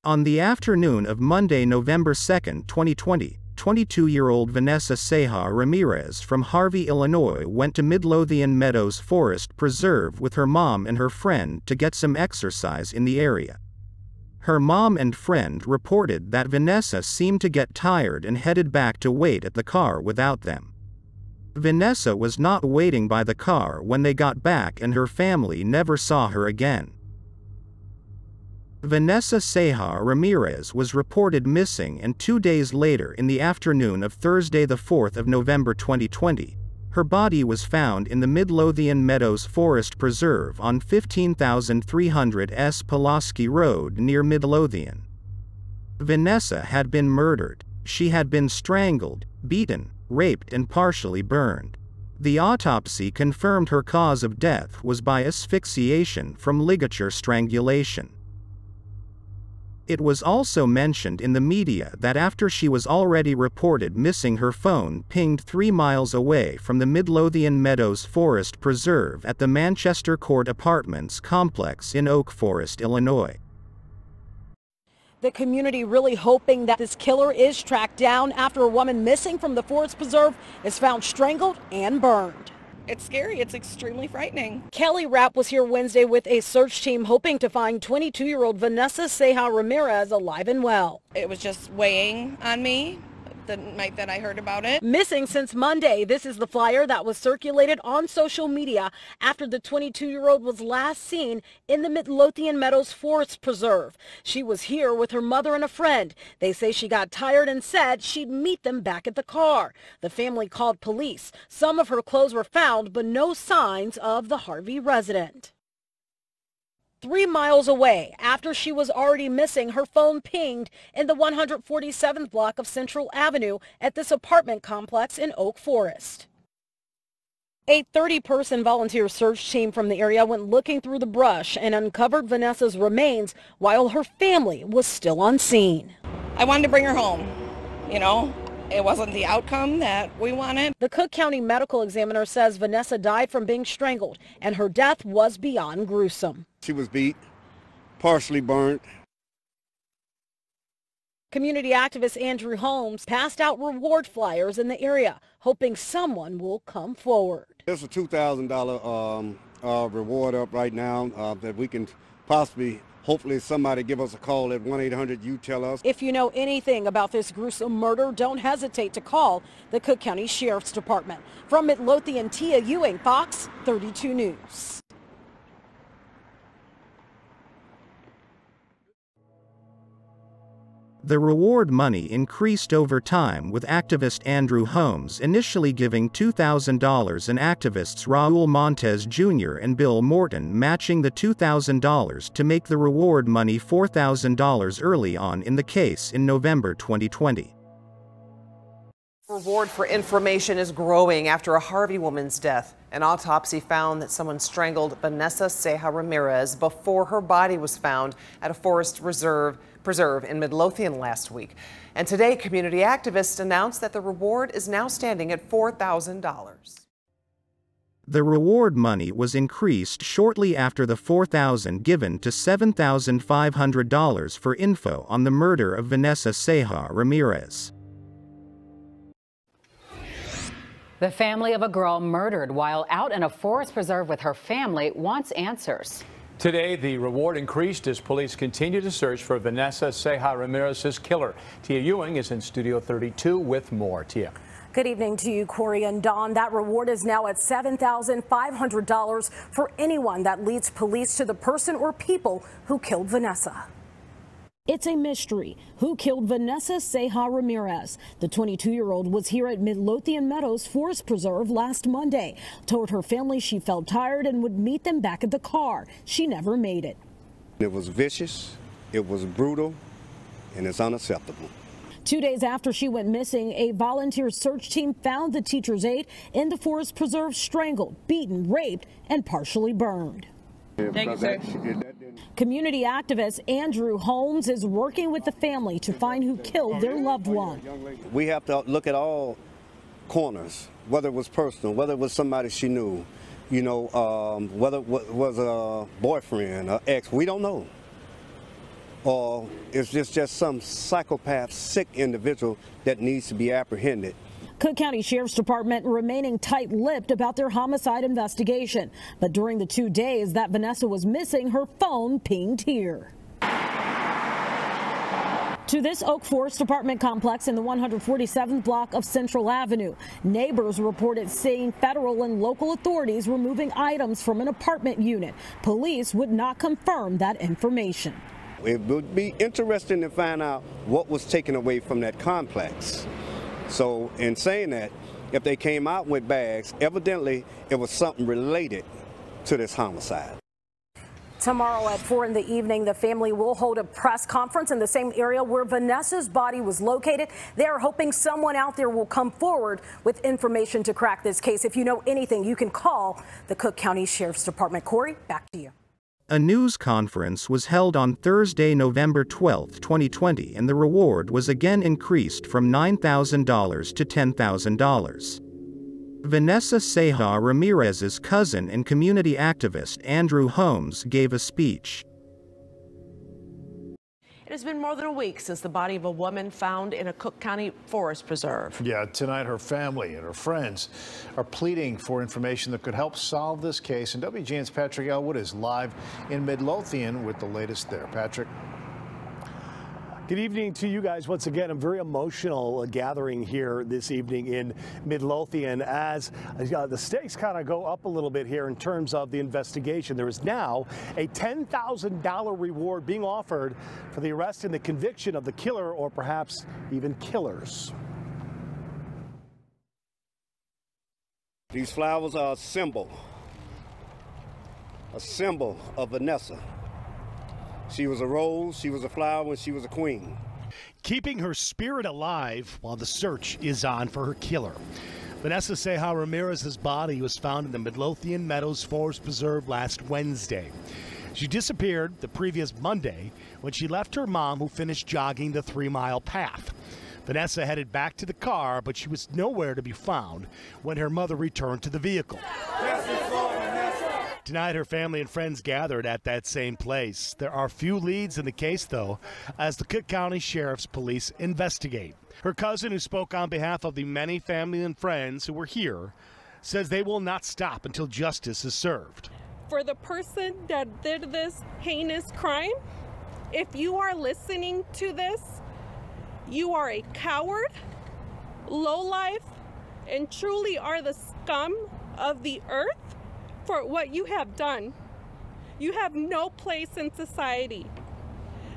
On the afternoon of Monday, November 2, 2020, 22-year-old Vanessa Ceja-Ramirez from Harvey, Illinois went to Midlothian Meadows Forest Preserve with her mom and her friend to get some exercise in the area. Her mom and friend reported that Vanessa seemed to get tired and headed back to wait at the car without them. Vanessa was not waiting by the car when they got back, and her family never saw her again. Vanessa Ceja-Ramirez was reported missing, and 2 days later, in the afternoon of Thursday the 4th of November 2020, her body was found in the Midlothian Meadows Forest Preserve on 15,300 S. Pulaski Road near Midlothian. Vanessa had been murdered. She had been strangled, beaten, raped and partially burned. The autopsy confirmed her cause of death was by asphyxiation from ligature strangulation. It was also mentioned in the media that after she was already reported missing, her phone pinged 3 miles away from the Midlothian Meadows Forest Preserve at the Manchester Court Apartments complex in Oak Forest, Illinois. The community really hoping that this killer is tracked down after a woman missing from the forest preserve is found strangled and burned. It's scary. It's extremely frightening. Kelly Rapp was here Wednesday with a search team hoping to find 22-year-old Vanessa Ceja-Ramirez alive and well. It was just weighing on me the night that I heard about it. Missing since Monday. This is the flyer that was circulated on social media after the 22-year-old was last seen in the Midlothian Meadows Forest Preserve. She was here with her mother and a friend. They say she got tired and said she'd meet them back at the car. The family called police. Some of her clothes were found, but no signs of the Harvey resident. 3 miles away, after she was already missing, her phone pinged in the 147th block of Central Avenue at this apartment complex in Oak Forest. A 30-person volunteer search team from the area went looking through the brush and uncovered Vanessa's remains while her family was still on scene. I wanted to bring her home, you know. It wasn't the outcome that we wanted. The Cook County medical examiner says Vanessa died from being strangled, and her death was beyond gruesome. She was beat, partially burnt. Community activist Andrew Holmes passed out reward flyers in the area, hoping someone will come forward. There's a $2,000 reward up right now that we can possibly, hopefully somebody give us a call at 1-800-YOU-TELL-US. If you know anything about this gruesome murder, don't hesitate to call the Cook County Sheriff's Department. From Midlothian, Tia Ewing, Fox 32 News. The reward money increased over time, with activist Andrew Holmes initially giving $2,000 and activists Raul Montez Jr. and Bill Morton matching the $2,000 to make the reward money $4,000 early on in the case in November 2020. Reward for information is growing after a Harvey woman's death. An autopsy found that someone strangled Vanessa Ceja-Ramirez before her body was found at a forest preserve in Midlothian last week. And today, community activists announced that the reward is now standing at $4,000. The reward money was increased shortly after the $4,000 given to $7,500 for info on the murder of Vanessa Ceja-Ramirez. The family of a girl murdered while out in a forest preserve with her family wants answers. Today, the reward increased as police continue to search for Vanessa Ceja-Ramirez's killer. Tia Ewing is in Studio 32 with more. Tia. Good evening to you, Corey and Don. That reward is now at $7,500 for anyone that leads police to the person or people who killed Vanessa. It's a mystery. Who killed Vanessa Ceja-Ramirez? The 22-year-old was here at Midlothian Meadows Forest Preserve last Monday. Told her family she felt tired and would meet them back at the car. She never made it. It was vicious, it was brutal, and it's unacceptable. 2 days after she went missing, a volunteer search team found the teacher's aide in the forest preserve strangled, beaten, raped, and partially burned. Thank you, sir. Community activist Andrew Holmes is working with the family to find who killed their loved one. We have to look at all corners, whether it was personal, whether it was somebody she knew, you know, whether it was a boyfriend, an ex, we don't know. or is this just some psychopath, sick individual that needs to be apprehended? Cook County Sheriff's Department remaining tight-lipped about their homicide investigation. But during the 2 days that Vanessa was missing, her phone pinged here. To this Oak Forest apartment complex in the 147th block of Central Avenue. Neighbors reported seeing federal and local authorities removing items from an apartment unit. Police would not confirm that information. It would be interesting to find out what was taken away from that complex. So in saying that, if they came out with bags, evidently it was something related to this homicide. Tomorrow at 4 in the evening, the family will hold a press conference in the same area where Vanessa's body was located. They are hoping someone out there will come forward with information to crack this case. If you know anything, you can call the Cook County Sheriff's Department. Corey, back to you. A news conference was held on Thursday, November 12, 2020, and the reward was again increased from $9,000 to $10,000. Vanessa Ceja-Ramirez's cousin and community activist Andrew Holmes gave a speech. It has been more than a week since the body of a woman found in a Cook County forest preserve. Yeah, tonight her family and her friends are pleading for information that could help solve this case. And WGN's Patrick Elwood is live in Midlothian with the latest there. Patrick. Good evening to you guys once again. A very emotional gathering here this evening in Midlothian as the stakes kind of go up a little bit here in terms of the investigation. There is now a $10,000 reward being offered for the arrest and the conviction of the killer or perhaps even killers. These flowers are a symbol of Vanessa. She was a rose, she was a flower, and she was a queen. Keeping her spirit alive while the search is on for her killer. Vanessa Ceja-Ramirez's body was found in the Midlothian Meadows Forest Preserve last Wednesday. She disappeared the previous Monday when she left her mom, who finished jogging the 3-mile path. Vanessa headed back to the car, but she was nowhere to be found when her mother returned to the vehicle. Tonight, her family and friends gathered at that same place. There are few leads in the case, though, as the Cook County Sheriff's Police investigate. Her cousin, who spoke on behalf of the many family and friends who were here, says they will not stop until justice is served. For the person that did this heinous crime, if you are listening to this, you are a coward, lowlife, and truly are the scum of the earth. For what you have done. You have no place in society.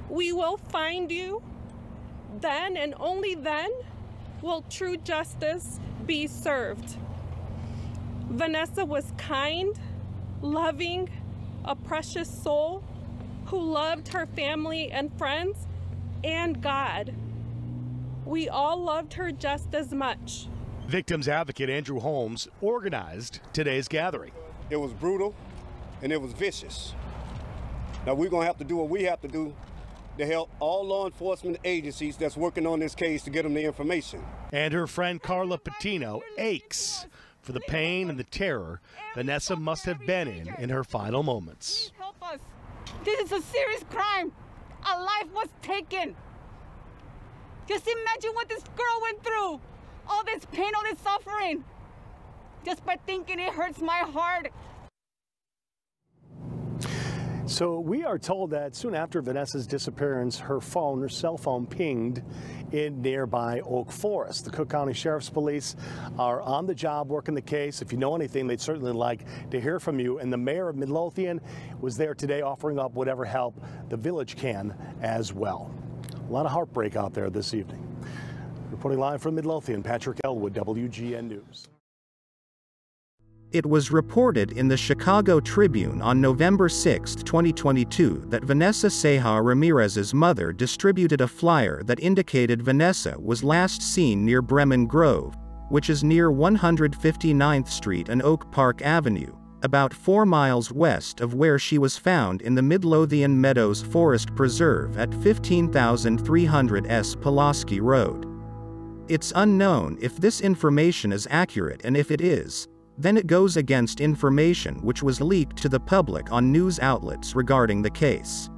We will find you. Then and only then will true justice be served. Vanessa was kind, loving, a precious soul who loved her family and friends and God. We all loved her just as much. Victims advocate Andrew Holmes organized today's gathering. It was brutal and it was vicious. Now we're going to have to do what we have to do to help all law enforcement agencies that's working on this case to get them the information. And her friend Carla Patino aches for the pain and the terror Vanessa must have been in her final moments. Help us. This is a serious crime. A life was taken. Just imagine what this girl went through. All this pain, all this suffering. Just by thinking it hurts my heart. So we are told that soon after Vanessa's disappearance, her cell phone pinged in nearby Oak Forest. The Cook County Sheriff's Police are on the job working the case. If you know anything, they'd certainly like to hear from you. And the mayor of Midlothian was there today offering up whatever help the village can as well. A lot of heartbreak out there this evening. Reporting live from Midlothian, Patrick Elwood, WGN News. It was reported in the Chicago Tribune on November 6, 2022, that Vanessa Ceja-Ramirez's mother distributed a flyer that indicated Vanessa was last seen near Bremen Grove, which is near 159th Street and Oak Park Avenue, about 4 miles west of where she was found in the Midlothian Meadows Forest Preserve at 15,300 S. Pulaski Road. It's unknown if this information is accurate, and if it is, then it goes against information which was leaked to the public on news outlets regarding the case.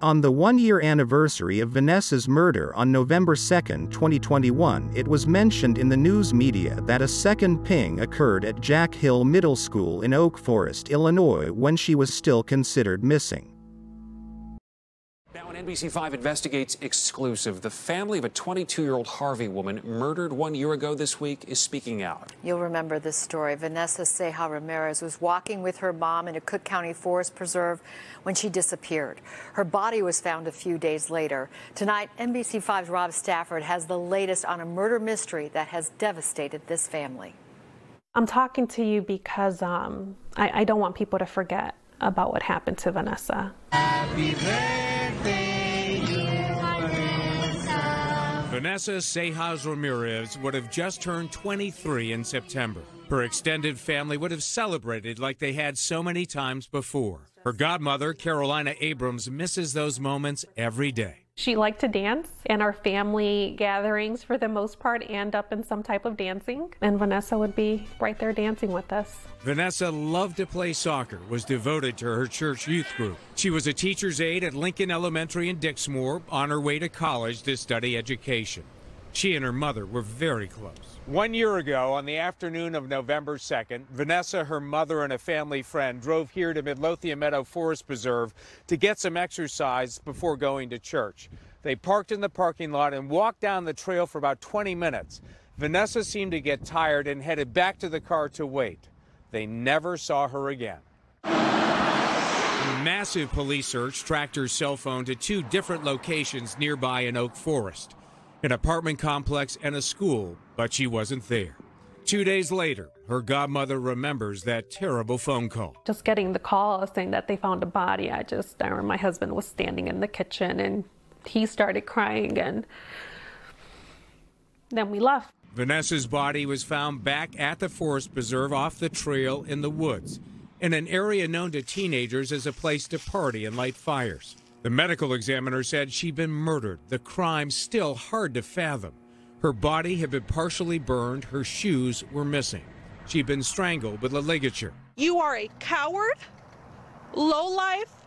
On the one-year anniversary of Vanessa's murder on November 2, 2021, it was mentioned in the news media that a second ping occurred at Jack Hill Middle School in Oak Forest, Illinois, when she was still considered missing. Now, an NBC5 Investigates exclusive. The family of a 22-year-old Harvey woman murdered 1 year ago this week is speaking out. You'll remember this story. Vanessa Ceja-Ramirez was walking with her mom in a Cook County forest preserve when she disappeared. Her body was found a few days later. Tonight, NBC5's Rob Stafford has the latest on a murder mystery that has devastated this family. I'm talking to you because I don't want people to forget about what happened to Vanessa. Happy birthday, Vanessa Ceja-Ramirez would have just turned 23 in September. Her extended family would have celebrated like they had so many times before. Her godmother, Carolina Abrams, misses those moments every day. She liked to dance, and our family gatherings, for the most part, end up in some type of dancing, and Vanessa would be right there dancing with us. Vanessa loved to play soccer, was devoted to her church youth group. She was a teacher's aide at Lincoln Elementary in Dixmoor, on her way to college to study education. She and her mother were very close. 1 year ago, on the afternoon of November 2nd, Vanessa, her mother, and a family friend drove here to Midlothian Meadow Forest Preserve to get some exercise before going to church. They parked in the parking lot and walked down the trail for about 20 minutes. Vanessa seemed to get tired and headed back to the car to wait. They never saw her again. A massive police search tracked her cell phone to 2 different locations nearby in Oak Forest, an apartment complex and a school, but she wasn't there. 2 days later, her godmother remembers that terrible phone call. Just getting the call saying that they found a body, I remember my husband was standing in the kitchen and he started crying, and then we left. Vanessa's body was found back at the forest preserve off the trail in the woods, in an area known to teenagers as a place to party and light fires. The medical examiner said she'd been murdered, the crime still hard to fathom. Her body had been partially burned, her shoes were missing. She'd been strangled with a ligature. You are a coward, lowlife,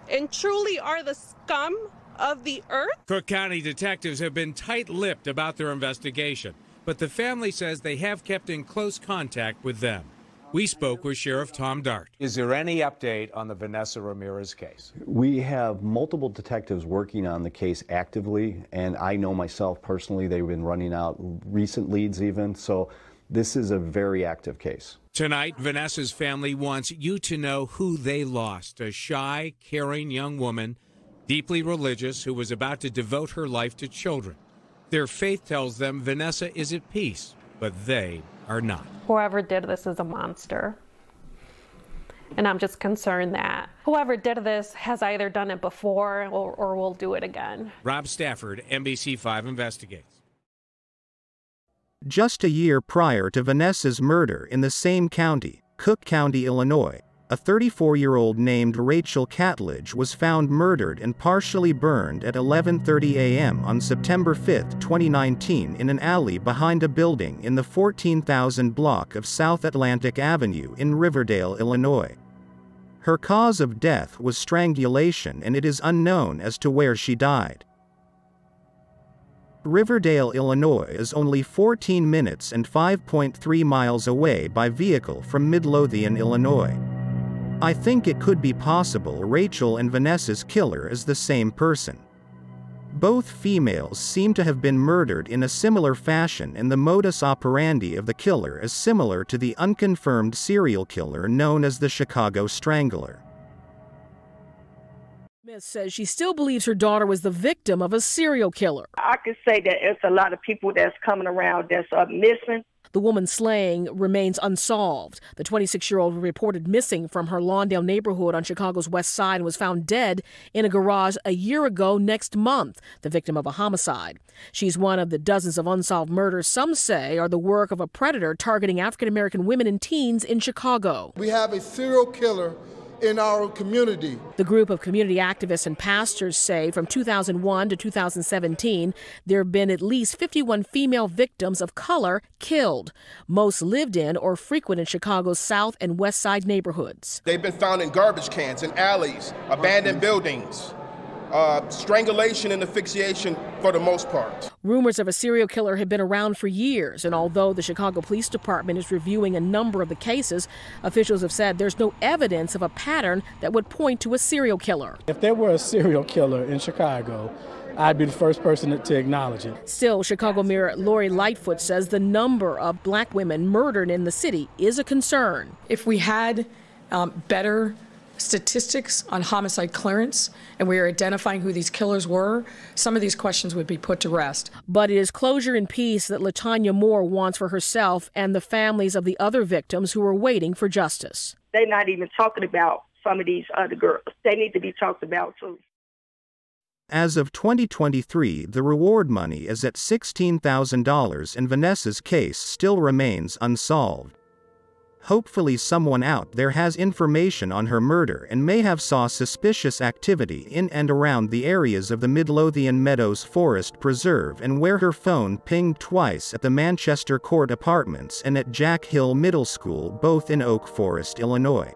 and truly are the scum of the earth. Cook County detectives have been tight-lipped about their investigation, but the family says they have kept in close contact with them. We spoke with Sheriff Tom Dart. Is there any update on the Vanessa Ramirez case? We have multiple detectives working on the case actively, and I know myself personally they've been running out recent leads even, so this is a very active case. Tonight, Vanessa's family wants you to know who they lost, a shy, caring young woman, deeply religious, who was about to devote her life to children. Their faith tells them Vanessa is at peace, but they are not. Whoever did this is a monster. And I'm just concerned that whoever did this has either done it before or will do it again. Rob Stafford, NBC5 Investigates. Just a year prior to Vanessa's murder in the same county, Cook County, Illinois, a 34-year-old named Rachel Catledge was found murdered and partially burned at 11:30 a.m. on September 5, 2019 in an alley behind a building in the 14,000 block of South Atlantic Avenue in Riverdale, Illinois. Her cause of death was strangulation, and it is unknown as to where she died. Riverdale, Illinois is only 14 minutes and 5.3 miles away by vehicle from Midlothian, Illinois. I think it could be possible Rachel and Vanessa's killer is the same person. Both females seem to have been murdered in a similar fashion, and the modus operandi of the killer is similar to the unconfirmed serial killer known as the Chicago Strangler. Miss says she still believes her daughter was the victim of a serial killer. I could say that it's a lot of people that's coming around that's missing. The woman's slaying remains unsolved. The 26-year-old reported missing from her Lawndale neighborhood on Chicago's west side and was found dead in a garage a year ago next month, the victim of a homicide. She's one of the dozens of unsolved murders some say are the work of a predator targeting African-American women and teens in Chicago. We have a serial killer in our community. The group of community activists and pastors say from 2001 to 2017, there have been at least 51 female victims of color killed. Most lived in or frequent in Chicago's South and West Side neighborhoods. They've been found in garbage cans, in alleys, abandoned buildings. strangulation and asphyxiation for the most part. Rumors of a serial killer have been around for years, and although the Chicago Police Department is reviewing a number of the cases, officials have said there's no evidence of a pattern that would point to a serial killer. If there were a serial killer in Chicago, I'd be the first person to acknowledge it. Still, Chicago Mayor Lori Lightfoot says the number of black women murdered in the city is a concern. If we had better statistics on homicide clearance and we are identifying who these killers were, some of these questions would be put to rest. But it is closure and peace that LaTanya Moore wants for herself and the families of the other victims who are waiting for justice. They're not even talking about some of these other girls. They need to be talked about too. As of 2023, the reward money is at $16,000 and Vanessa's case still remains unsolved. Hopefully someone out there has information on her murder and may have saw suspicious activity in and around the areas of the Midlothian Meadows Forest Preserve and where her phone pinged twice at the Manchester Court Apartments and at Jack Hill Middle School, both in Oak Forest, Illinois.